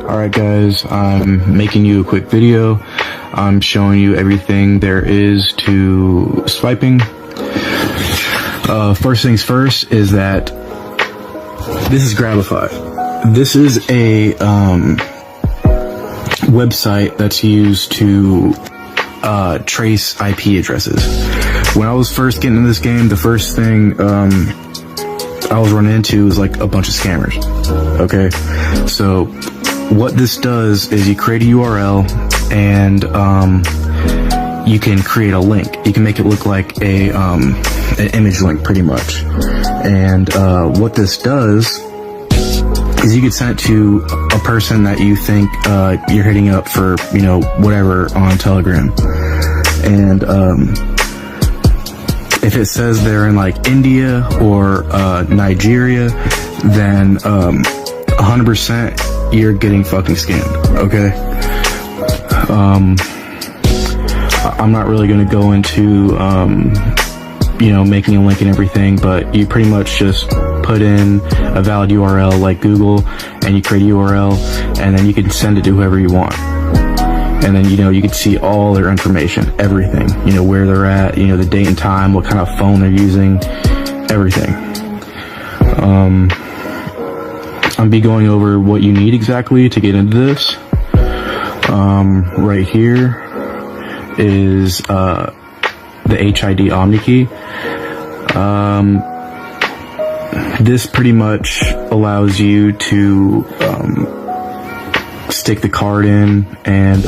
Alright guys, I'm making you a quick video. I'm showing you everything there is to swiping. First things first is that this is Grabify. This is a website that's used to trace IP addresses. When I was first getting into this game, the first thing I was running into was like a bunch of scammers. Okay, so what this does is you create a URL and you can create a link. You can make it look like an image link pretty much. And what this does is you could send it to a person that you think you're hitting up for, you know, whatever on Telegram. And if it says they're in like India or Nigeria, then 100% you're getting fucking scammed, okay? I'm not really gonna go into, you know, making a link and everything, but you pretty much just put in a valid URL like Google and you create a URL and then you can send it to whoever you want. And then, you know, you can see all their information, everything, you know, where they're at, you know, the date and time, what kind of phone they're using, everything. I'll be going over what you need exactly to get into this. Right here is the HID OmniKey. This pretty much allows you to stick the card in and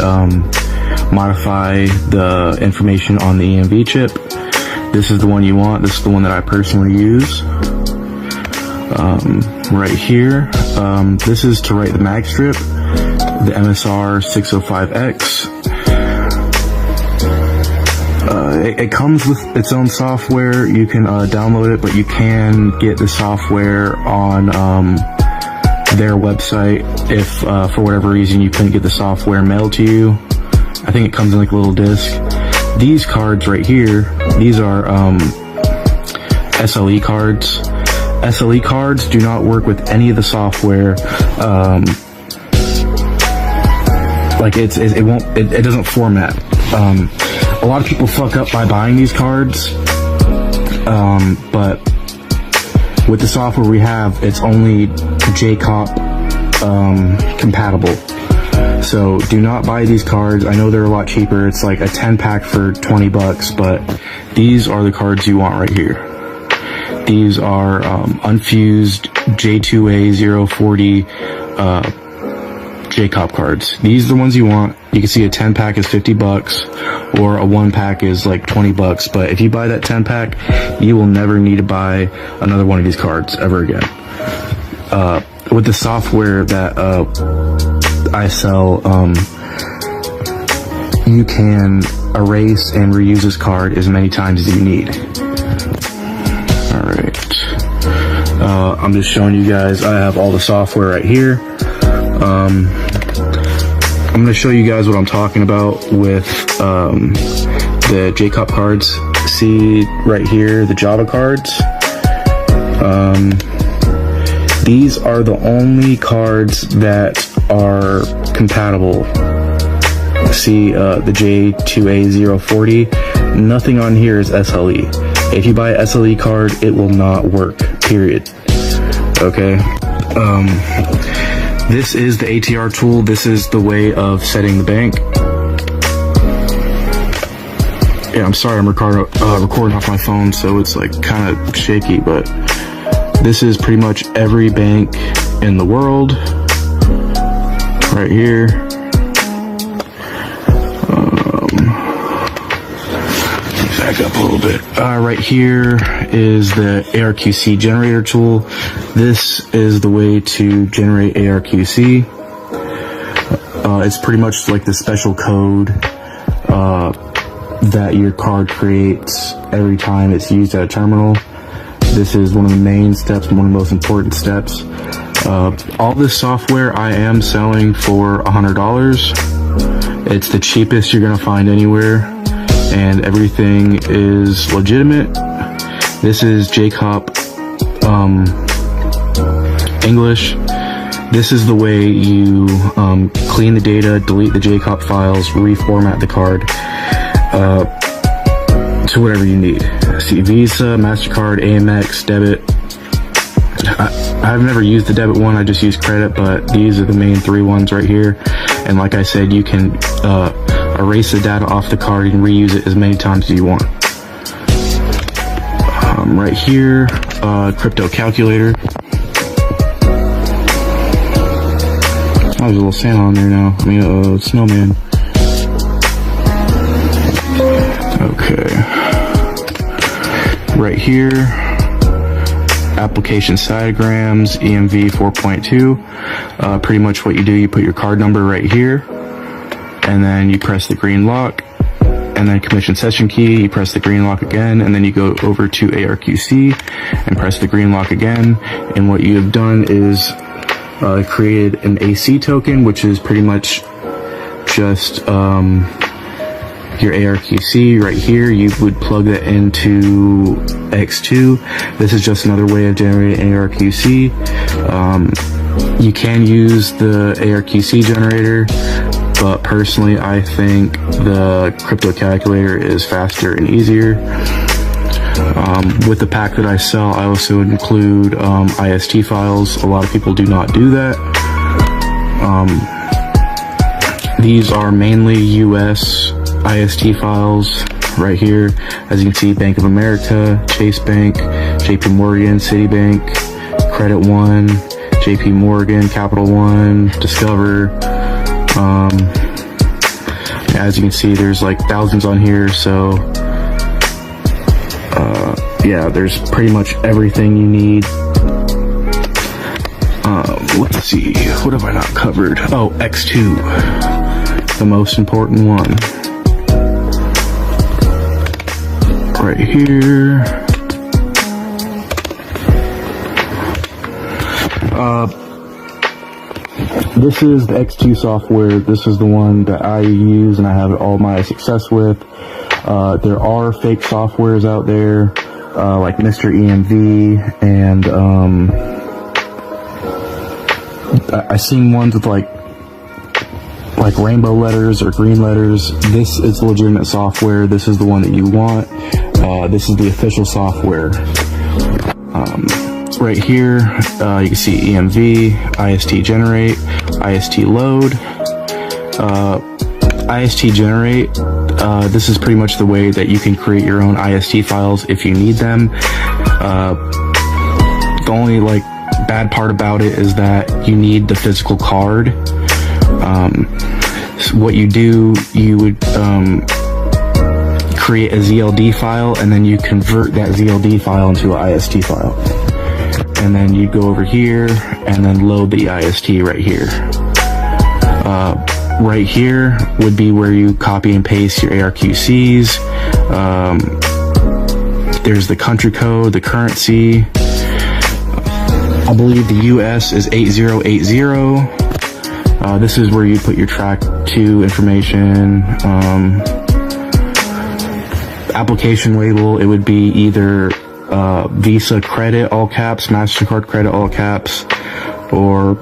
modify the information on the EMV chip. This is the one you want. This is the one that I personally use. Right here, this is to write the mag strip, the MSR 605X. It comes with its own software. You can download it, but you can get the software on their website if for whatever reason you couldn't get the software mailed to you. I think it comes in like a little disc. These cards right here, these are SLE cards. SLE cards do not work with any of the software. Like it doesn't format. A lot of people fuck up by buying these cards, but with the software we have, it's only JCOP compatible. So do not buy these cards. I know they're a lot cheaper. It's like a 10-pack for 20 bucks, but these are the cards you want right here. These are unfused J2A040 JCOP cards. These are the ones you want. You can see a 10-pack is 50 bucks or a 1-pack is like 20 bucks. But if you buy that 10-pack, you will never need to buy another one of these cards ever again. With the software that I sell, you can erase and reuse this card as many times as you need. Alright. I'm just showing you guys, I have all the software right here. I'm going to show you guys what I'm talking about with the JCOP cards. See right here, the Java cards. These are the only cards that are compatible. See the J2A040. Nothing on here is SLE. If you buy a SLE card, it will not work, period. Okay. This is the ATR tool. This is the way of setting the bank. Yeah, I'm sorry, I'm recording off my phone, so it's like kind of shaky, but this is pretty much every bank in the world. Right here. Back up a little bit. Right here is the ARQC generator tool. This is the way to generate ARQC. It's pretty much like the special code that your card creates every time it's used at a terminal. This is one of the main steps, one of the most important steps. All this software I am selling for $100. It's the cheapest you're gonna find anywhere, and everything is legitimate. This is JCOP English. this is the way you clean the data, delete the JCOP files, reformat the card to whatever you need. See, Visa, MasterCard, Amex, debit. I've never used the debit one, I just use credit, but these are the main 3 ones right here. And like I said, you can erase the data off the card and reuse it as many times as you want. Right here, crypto calculator. Oh, there's a little Santa on there now. I mean, snowman. Okay. Right here, application diagrams, EMV 4.2. Pretty much what you do, you put your card number right here, and then you press the green lock, and then commission session key, you press the green lock again, and then you go over to ARQC and press the green lock again. And what you have done is created an AC token, which is pretty much just your ARQC right here. You would plug that into X2. This is just another way of generating ARQC. You can use the ARQC generator, but personally I think the crypto calculator is faster and easier. With the pack that I sell, I also include IST files. A lot of people do not do that. These are mainly US IST files right here. As you can see, Bank of America, Chase Bank, JP Morgan, Citibank, Credit One, JP Morgan, Capital One, Discover. As you can see, there's like thousands on here, so yeah, there's pretty much everything you need. Let's see, what have I not covered? Oh, X2, the most important one. Right here. This is the X2 software. This is the one that I use and I have all my success with. There are fake softwares out there, like Mr. EMV, and I've seen ones with like rainbow letters or green letters. This is legitimate software. This is the one that you want. This is the official software. Right here, you can see EMV, IST generate, IST load. IST generate, this is pretty much the way that you can create your own IST files if you need them. The only bad part about it is that you need the physical card. So what you do, you would create a ZLD file, and then you convert that ZLD file into an IST file. And then you go over here and then load the IST right here. Right here would be where you copy and paste your ARQCs. There's the country code, the currency. I believe the US is 8080. This is where you put your track to information. Application label, it would be either Visa credit, all caps, MasterCard credit, all caps, or,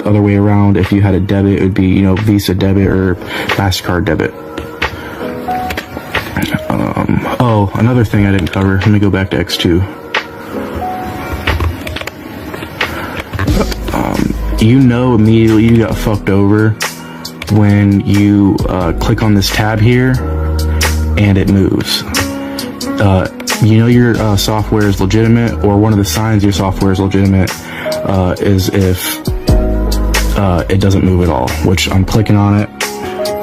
other way around. If you had a debit, it would be, Visa debit or MasterCard debit. Oh, another thing I didn't cover. Let me go back to X2. Immediately you got fucked over when you click on this tab here and it moves. Your software is legitimate, or one of the signs your software is legitimate is if it doesn't move at all, which I'm clicking on it.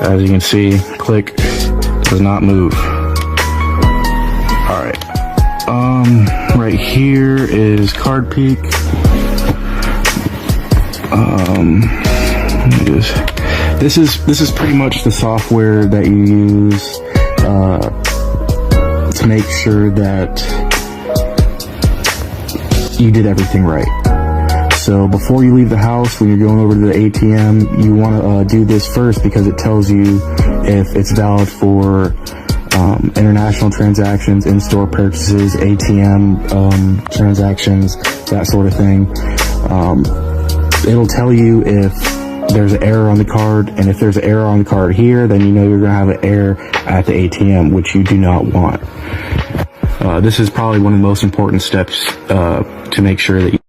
As you can see, click, does not move. Alright. Right here is Card Peak. This is pretty much the software that you use to make sure that you did everything right. So before you leave the house, when you're going over to the ATM, you want to do this first, because it tells you if it's valid for international transactions, in-store purchases, ATM transactions, that sort of thing. it'll tell you if there's an error on the card, and if there's an error on the card here, then you know you're going to have an error at the ATM, which you do not want. This is probably one of the most important steps to make sure that